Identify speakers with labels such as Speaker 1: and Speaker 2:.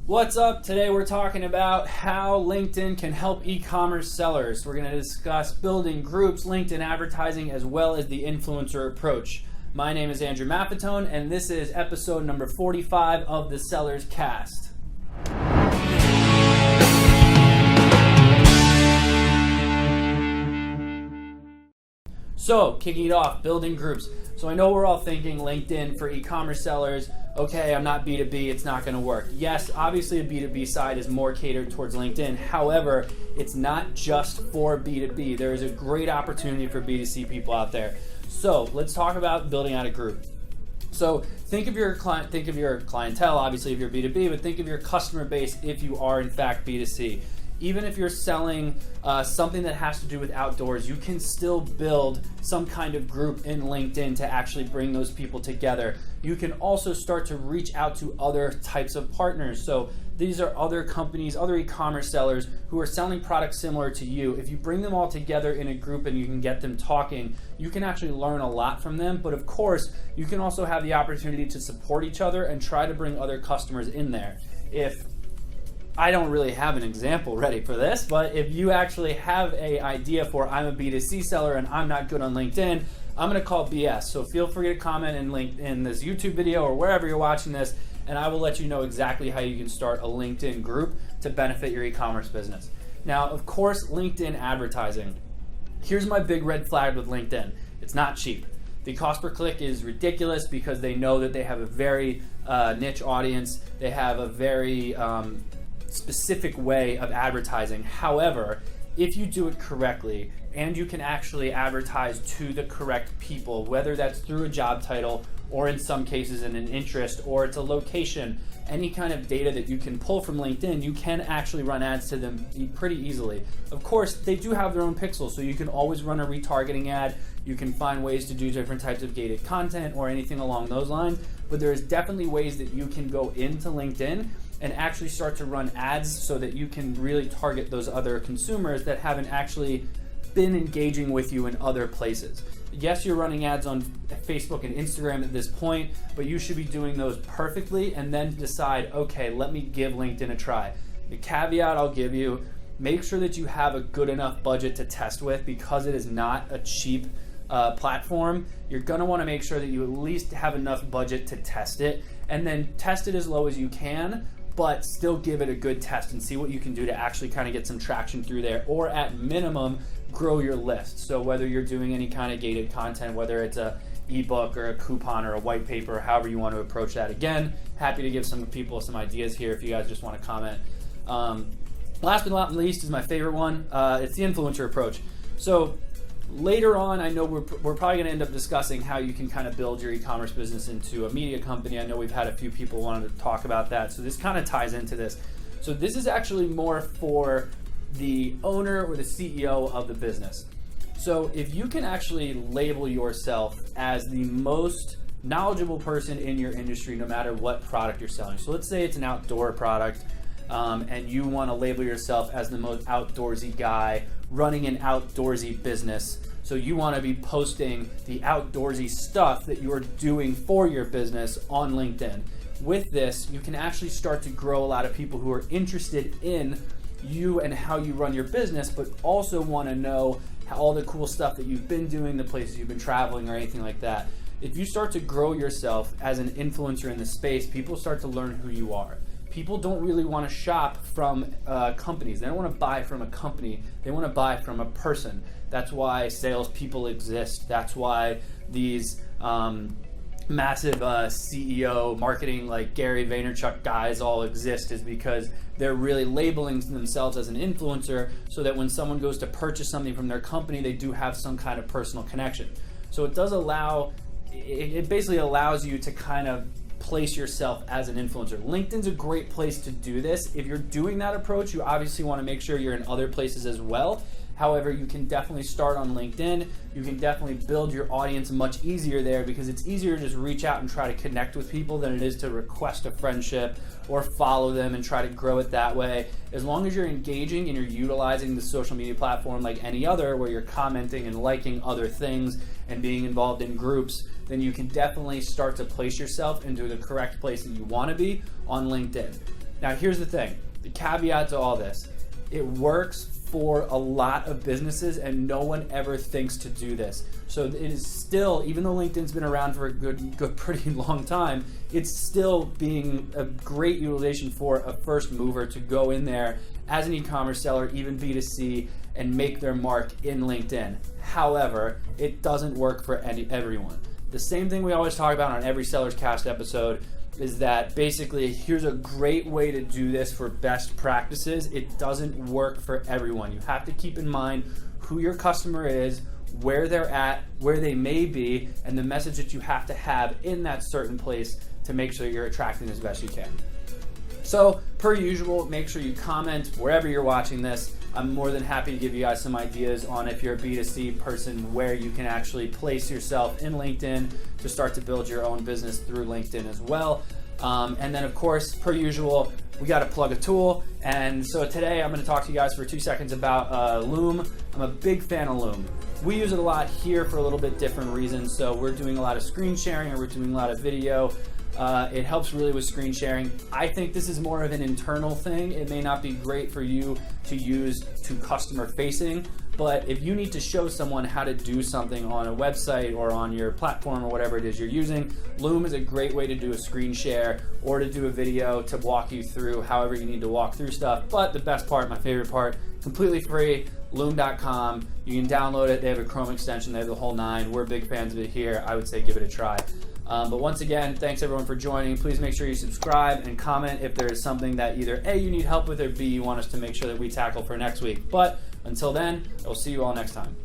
Speaker 1: What's up? Today we're talking about how LinkedIn can help e-commerce sellers. We're going to discuss building groups, LinkedIn advertising, as well as the influencer approach. My name is Andrew Maffetone, and this is episode number 45 of the SellersCast. So, kicking it off, building groups. So I know we're all thinking LinkedIn for e-commerce sellers. Okay, I'm not B2B, it's not going to work. Yes, obviously a B2B side is more catered towards LinkedIn. However, it's not just for B2B. There is a great opportunity for B2C people out there. So let's talk about building out a group. So think of your clientele, obviously if you're B2B, but think of your customer base if you are in fact B2C. Even if you're selling something that has to do with outdoors, you can still build some kind of group in LinkedIn to actually bring those people together. You can also start to reach out to other types of partners. So these are other companies, other e-commerce sellers who are selling products similar to you. If you bring them all together in a group and you can get them talking, you can actually learn a lot from them. But of course, you can also have the opportunity to support each other and try to bring other customers in there. I don't really have an example ready for this, but if you actually have an idea for I'm a B2C seller and I'm not good on LinkedIn, I'm going to call BS. So feel free to comment in this YouTube video or wherever you're watching this, and I will let you know exactly how you can start a LinkedIn group to benefit your e-commerce business. Now, of course, LinkedIn advertising. Here's my big red flag with LinkedIn. It's not cheap. The cost per click is ridiculous because they know that they have a very niche audience. They have a very specific way of advertising. However, if you do it correctly and you can actually advertise to the correct people, whether that's through a job title or in some cases in an interest or it's a location, any kind of data that you can pull from LinkedIn, you can actually run ads to them pretty easily. Of course, they do have their own pixels, so you can always run a retargeting ad. You can find ways to do different types of gated content or anything along those lines, but there's definitely ways that you can go into LinkedIn and actually start to run ads so that you can really target those other consumers that haven't actually been engaging with you in other places. Yes, you're running ads on Facebook and Instagram at this point, but you should be doing those perfectly and then decide, okay, let me give LinkedIn a try. The caveat I'll give you, make sure that you have a good enough budget to test with because it is not a cheap platform. You're going to want to make sure that you at least have enough budget to test it and then test it as low as you can, but still give it a good test and see what you can do to actually kind of get some traction through there, or at minimum, grow your list. So whether you're doing any kind of gated content, whether it's a ebook or a coupon or a white paper, however you want to approach that. Again, happy to give some people some ideas here if you guys just want to comment. Last but not least is my favorite one. It's the influencer approach. So later on, I know we're probably going to end up discussing how you can kind of build your e-commerce business into a media company. I know we've had a few people wanting to talk about that, so this kind of ties into this. So this is actually more for the owner or the CEO of the business. So if you can actually label yourself as the most knowledgeable person in your industry, no matter what product you're selling. So let's say it's an outdoor product, and you want to label yourself as the most outdoorsy guy running an outdoorsy business. So you want to be posting the outdoorsy stuff that you are doing for your business on LinkedIn. With this, you can actually start to grow a lot of people who are interested in you and how you run your business, but also want to know all the cool stuff that you've been doing, the places you've been traveling or anything like that. If you start to grow yourself as an influencer in the space, people start to learn who you are. People don't really want to shop from companies. They don't want to buy from a company. They want to buy from a person. That's why salespeople exist. That's why these massive CEO marketing like Gary Vaynerchuk guys all exist, is because they're really labeling themselves as an influencer so that when someone goes to purchase something from their company, they do have some kind of personal connection. So it basically allows you to kind of place yourself as an influencer. LinkedIn's a great place to do this. If you're doing that approach, you obviously want to make sure you're in other places as well. However, you can definitely start on LinkedIn. You can definitely build your audience much easier there because it's easier to just reach out and try to connect with people than it is to request a friendship or follow them and try to grow it that way. As long as you're engaging and you're utilizing the social media platform like any other, where you're commenting and liking other things and being involved in groups, then you can definitely start to place yourself into the correct place that you want to be on LinkedIn. Now here's the thing, the caveat to all this, it works for a lot of businesses and no one ever thinks to do this. So it is still, even though LinkedIn's been around for a good pretty long time, it's still being a great utilization for a first mover to go in there as an e-commerce seller, even B2C, and make their mark in LinkedIn. However, it doesn't work for everyone. The same thing we always talk about on every SellersCast episode is that basically here's a great way to do this for best practices. It doesn't work for everyone. You have to keep in mind who your customer is, where they're at, where they may be, and the message that you have to have in that certain place to make sure you're attracting as best you can. So, per usual, make sure you comment wherever you're watching this. I'm more than happy to give you guys some ideas on, if you're a B2C person, where you can actually place yourself in LinkedIn to start to build your own business through LinkedIn as well. And then, of course, per usual, we got to plug a tool. And so today I'm going to talk to you guys for 2 seconds about Loom. I'm a big fan of Loom. We use it a lot here for a little bit different reasons. So we're doing a lot of screen sharing, or we're doing a lot of video. It helps really with screen sharing. I think this is more of an internal thing. It may not be great for you to use to customer facing, but if you need to show someone how to do something on a website or on your platform or whatever it is you're using, Loom is a great way to do a screen share or to do a video to walk you through however you need to walk through stuff. But the best part, my favorite part, completely free, loom.com. You can download it. They have a Chrome extension. They have the whole 9. We're big fans of it here. I would say give it a try. But once again, thanks everyone for joining. Please make sure you subscribe and comment if there is something that either A, you need help with, or B, you want us to make sure that we tackle for next week. But until then, I will see you all next time.